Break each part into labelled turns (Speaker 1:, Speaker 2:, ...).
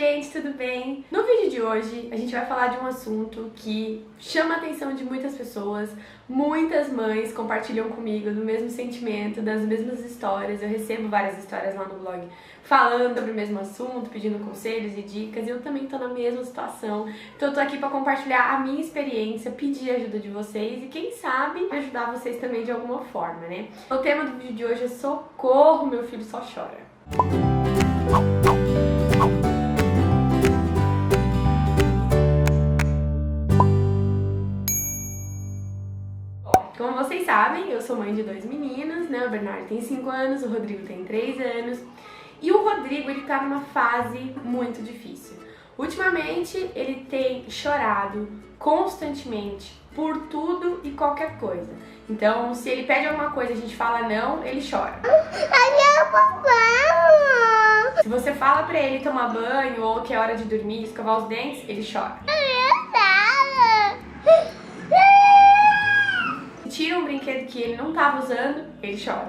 Speaker 1: gente, tudo bem? No vídeo de hoje a gente vai falar de um assunto que chama a atenção de muitas pessoas. Muitas mães compartilham comigo do mesmo sentimento, das mesmas histórias. Eu recebo várias histórias lá no blog falando sobre o mesmo assunto, pedindo conselhos e dicas, e eu também tô na mesma situação. Então eu tô aqui pra compartilhar a minha experiência, pedir a ajuda de vocês e quem sabe ajudar vocês também de alguma forma, né? O tema do vídeo de hoje é socorro, meu filho só chora. Como vocês sabem, eu sou mãe de 2 meninos, né? O Bernardo tem 5 anos, o Rodrigo tem 3 anos. E o Rodrigo, ele tá numa fase muito difícil. Ultimamente, ele tem chorado constantemente por tudo e qualquer coisa. Então, se ele pede alguma coisa e a gente fala não, ele chora. Se você fala pra ele tomar banho ou que é hora de dormir, escovar os dentes, ele chora. Tira um brinquedo que ele não tava usando, ele chora.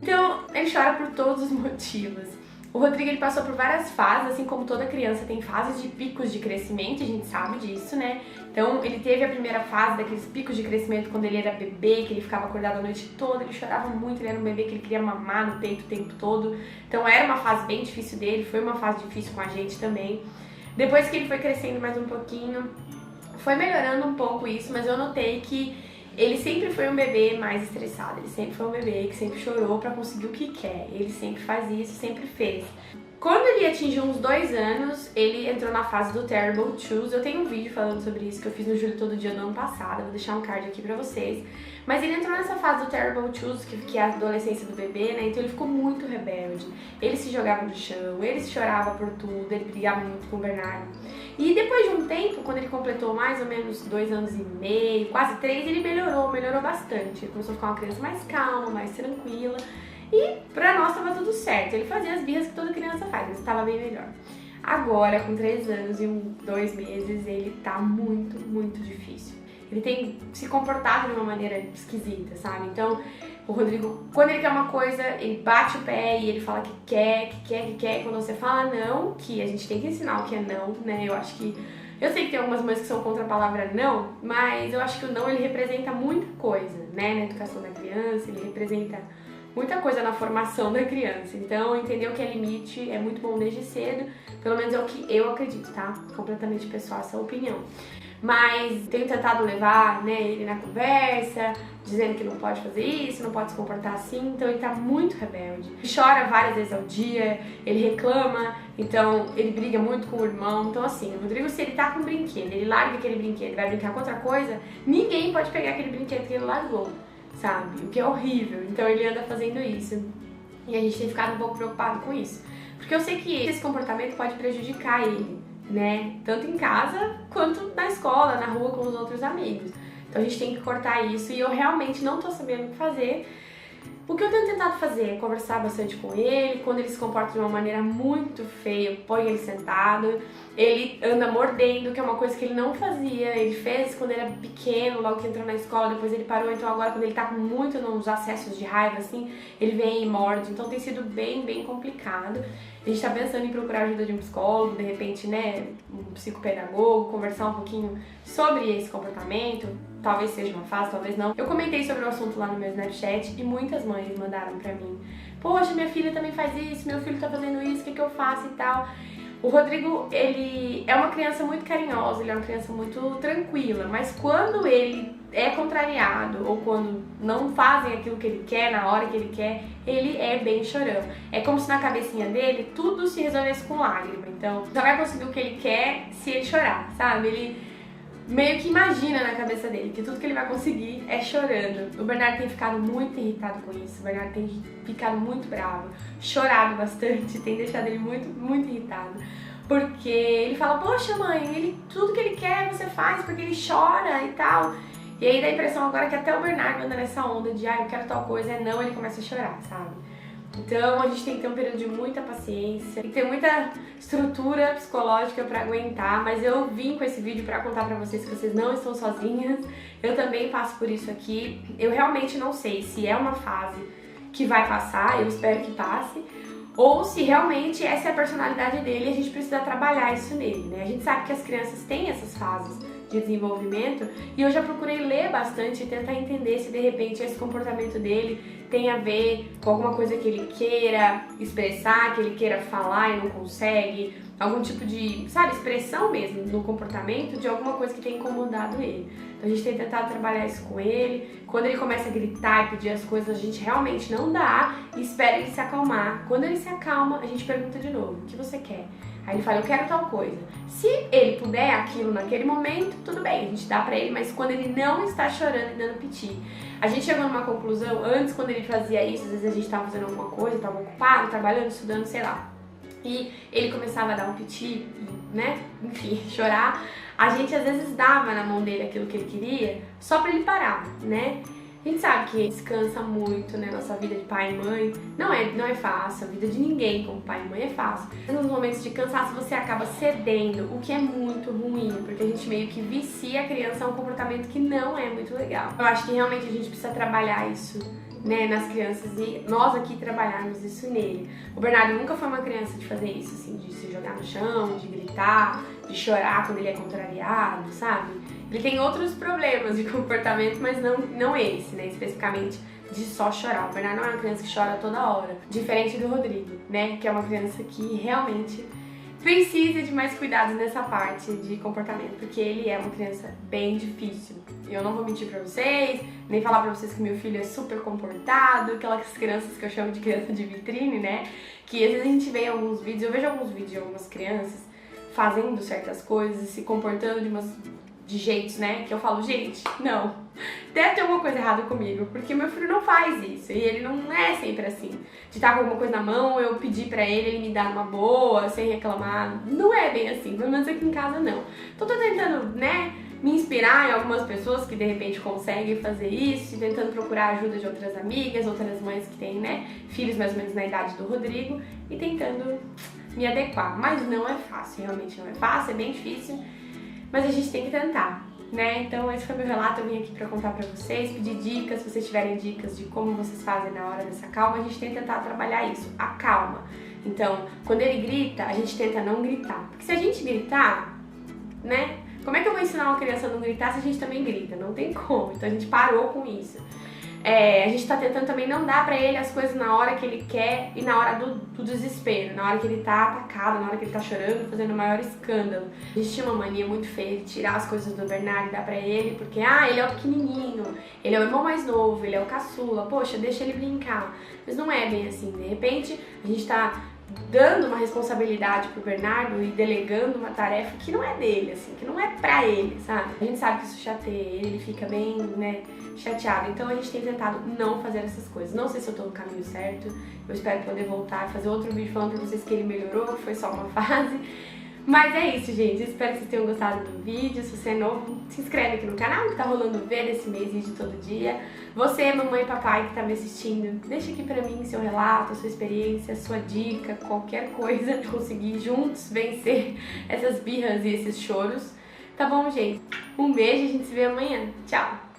Speaker 1: Então, ele chora por todos os motivos. O Rodrigo, ele passou por várias fases, assim como toda criança tem fases de picos de crescimento, a gente sabe disso, né? Então, ele teve a primeira fase daqueles picos de crescimento quando ele era bebê, que ele ficava acordado a noite toda, ele chorava muito, ele era um bebê que ele queria mamar no peito o tempo todo. Então, era uma fase bem difícil dele, foi uma fase difícil com a gente também. Depois que ele foi crescendo mais um pouquinho, foi melhorando um pouco isso, mas eu notei que ele sempre foi um bebê mais estressado, ele sempre foi um bebê que sempre chorou pra conseguir o que quer, ele sempre faz isso, sempre fez. Quando ele atingiu uns 2 anos, ele entrou na fase do Terrible Twos. Eu tenho um vídeo falando sobre isso que eu fiz no Júlio Todo Dia do ano passado, eu vou deixar um card aqui pra vocês. Mas ele entrou nessa fase do Terrible Twos, que é a adolescência do bebê, né? Então ele ficou muito rebelde. Ele se jogava no chão, ele chorava por tudo, ele brigava muito com o Bernardo. E depois de um tempo, quando ele completou mais ou menos 2 anos e meio, quase 3, ele melhorou bastante. Ele começou a ficar uma criança mais calma, mais tranquila. E pra nós tava tudo certo. Ele fazia as birras que toda criança faz, mas estava bem melhor. Agora, com 3 anos e 2 meses, ele tá muito difícil. Ele tem se comportado de uma maneira esquisita, sabe? Então, o Rodrigo, quando ele quer uma coisa, ele bate o pé e ele fala que quer. Quando você fala não, que a gente tem que ensinar o que é não, né? Eu acho que... Eu sei que tem algumas mães que são contra a palavra não, mas eu acho que o não, ele representa muita coisa, né? Na educação da criança, ele representa muita coisa na formação da criança. Então, entender o que é limite é muito bom desde cedo, pelo menos é o que eu acredito, tá? Completamente pessoal essa opinião. Mas tenho tentado levar, né, ele na conversa, dizendo que não pode fazer isso, não pode se comportar assim, então ele tá muito rebelde. Ele chora várias vezes ao dia, ele reclama, então ele briga muito com o irmão. Então assim, o Rodrigo, se ele tá com um brinquedo, ele larga aquele brinquedo e vai brincar com outra coisa, ninguém pode pegar aquele brinquedo que ele largou, sabe? O que é horrível. Então ele anda fazendo isso. E a gente tem ficado um pouco preocupado com isso. Porque eu sei que esse comportamento pode prejudicar ele, né? Tanto em casa quanto na escola, na rua com os outros amigos. Então a gente tem que cortar isso e eu realmente não tô sabendo o que fazer. O que eu tenho tentado fazer é conversar bastante com ele. Quando ele se comporta de uma maneira muito feia, eu ponho ele sentado. Ele anda mordendo, que é uma coisa que ele não fazia. Ele fez quando ele era pequeno, logo que entrou na escola, depois ele parou. Então agora, quando ele tá com muito nos acessos de raiva, assim, ele vem e morde. Então tem sido bem complicado. A gente tá pensando em procurar ajuda de um psicólogo, de repente, né, um psicopedagogo, conversar um pouquinho sobre esse comportamento. Talvez seja uma fase, talvez não. Eu comentei sobre o assunto lá no meu Snapchat e muitas mães mandaram pra mim: poxa, minha filha também faz isso, meu filho tá fazendo isso, o que eu faço e tal. O Rodrigo, ele é uma criança muito carinhosa, ele é uma criança muito tranquila, mas quando ele é contrariado ou quando não fazem aquilo que ele quer na hora que ele quer, ele é bem chorão. É como se na cabecinha dele tudo se resolvesse com lágrima. Então, só vai conseguir o que ele quer se ele chorar, sabe? Ele meio que imagina na cabeça dele que tudo que ele vai conseguir é chorando. O Bernardo tem ficado muito irritado com isso, o Bernardo tem ficado muito bravo, chorado bastante, tem deixado ele muito irritado. Porque ele fala: poxa mãe, tudo que ele quer você faz porque ele chora e tal. E aí dá a impressão agora que até o Bernardo anda nessa onda de eu quero tal coisa, não, ele começa a chorar, sabe? Então a gente tem que ter um período de muita paciência, tem que ter muita estrutura psicológica pra aguentar, mas eu vim com esse vídeo pra contar pra vocês que vocês não estão sozinhas, eu também passo por isso aqui. Eu realmente não sei se é uma fase que vai passar, eu espero que passe, ou se realmente essa é a personalidade dele e a gente precisa trabalhar isso nele, né? A gente sabe que as crianças têm essas fases de desenvolvimento e eu já procurei ler bastante e tentar entender se de repente esse comportamento dele tem a ver com alguma coisa que ele queira expressar, que ele queira falar e não consegue, algum tipo de, sabe, expressão mesmo no comportamento de alguma coisa que tem incomodado ele. Então a gente tem tentado trabalhar isso com ele. Quando ele começa a gritar e pedir as coisas, a gente realmente não dá e espera ele se acalmar. Quando ele se acalma, a gente pergunta de novo: o que você quer? Aí ele fala: eu quero tal coisa. Se ele puder aquilo naquele momento, tudo bem, a gente dá pra ele, mas quando ele não está chorando e dando piti. A gente chegou numa conclusão, antes quando ele fazia isso, às vezes a gente tava fazendo alguma coisa, tava ocupado, trabalhando, estudando, sei lá. E ele começava a dar um piti, né, enfim, chorar. A gente às vezes dava na mão dele aquilo que ele queria, só pra ele parar, né? A gente sabe que descansa muito, né? Nossa vida de pai e mãe não é fácil, a vida de ninguém como pai e mãe é fácil. Nos momentos de cansaço você acaba cedendo, o que é muito ruim, porque a gente meio que vicia a criança a um comportamento que não é muito legal. Eu acho que realmente a gente precisa trabalhar isso, né, nas crianças e nós aqui trabalharmos isso nele. O Bernardo nunca foi uma criança de fazer isso, assim, de se jogar no chão, de gritar, de chorar quando ele é contrariado, sabe? Ele tem outros problemas de comportamento, mas não esse, né, especificamente de só chorar. O Bernardo não é uma criança que chora toda hora, diferente do Rodrigo, né, que é uma criança que realmente precisa de mais cuidados nessa parte de comportamento, porque ele é uma criança bem difícil. Eu não vou mentir pra vocês, nem falar pra vocês que meu filho é super comportado, aquelas crianças que eu chamo de criança de vitrine, né? Que às vezes a gente vê em alguns vídeos, eu vejo alguns vídeos de algumas crianças fazendo certas coisas e se comportando de jeitos, né? Que eu falo, gente, não, deve ter alguma coisa errada comigo, porque meu filho não faz isso e ele não é sempre assim. De estar com alguma coisa na mão, eu pedir pra ele me dar uma boa, sem reclamar, não é bem assim, pelo menos aqui em casa não. Então tô tentando, né, me inspirar em algumas pessoas que de repente conseguem fazer isso, tentando procurar ajuda de outras amigas, outras mães que têm, né, filhos mais ou menos na idade do Rodrigo e tentando me adequar. Mas não é fácil, realmente não é fácil, é bem difícil. Mas a gente tem que tentar, né? Então esse foi meu relato, eu vim aqui pra contar pra vocês, pedir dicas, se vocês tiverem dicas de como vocês fazem na hora dessa calma, a gente tem que tentar trabalhar isso, a calma. Então, quando ele grita, a gente tenta não gritar, porque se a gente gritar, né? Como é que eu vou ensinar uma criança a não gritar se a gente também grita? Não tem como, então a gente parou com isso. A gente tá tentando também não dar pra ele as coisas na hora que ele quer e na hora do desespero, na hora que ele tá atacado, na hora que ele tá chorando, fazendo o maior escândalo. A gente tinha uma mania muito feia de tirar as coisas do Bernardo e dar pra ele, porque, ele é o pequenininho, ele é o irmão mais novo, ele é o caçula, poxa, deixa ele brincar. Mas não é bem assim, de repente a gente tá dando uma responsabilidade pro Bernardo e delegando uma tarefa que não é dele, assim, que não é pra ele, sabe? A gente sabe que isso chateia ele fica bem, né, chateado. Então a gente tem tentado não fazer essas coisas. Não sei se eu tô no caminho certo, eu espero poder voltar e fazer outro vídeo falando pra vocês que ele melhorou, que foi só uma fase. Mas é isso, gente. Espero que vocês tenham gostado do vídeo. Se você é novo, se inscreve aqui no canal, que tá rolando Ver esse mês, vídeo todo dia. Você, mamãe e papai que tá me assistindo, deixa aqui pra mim seu relato, a sua experiência, a sua dica, qualquer coisa de conseguir juntos vencer essas birras e esses choros. Tá bom, gente? Um beijo e a gente se vê amanhã. Tchau!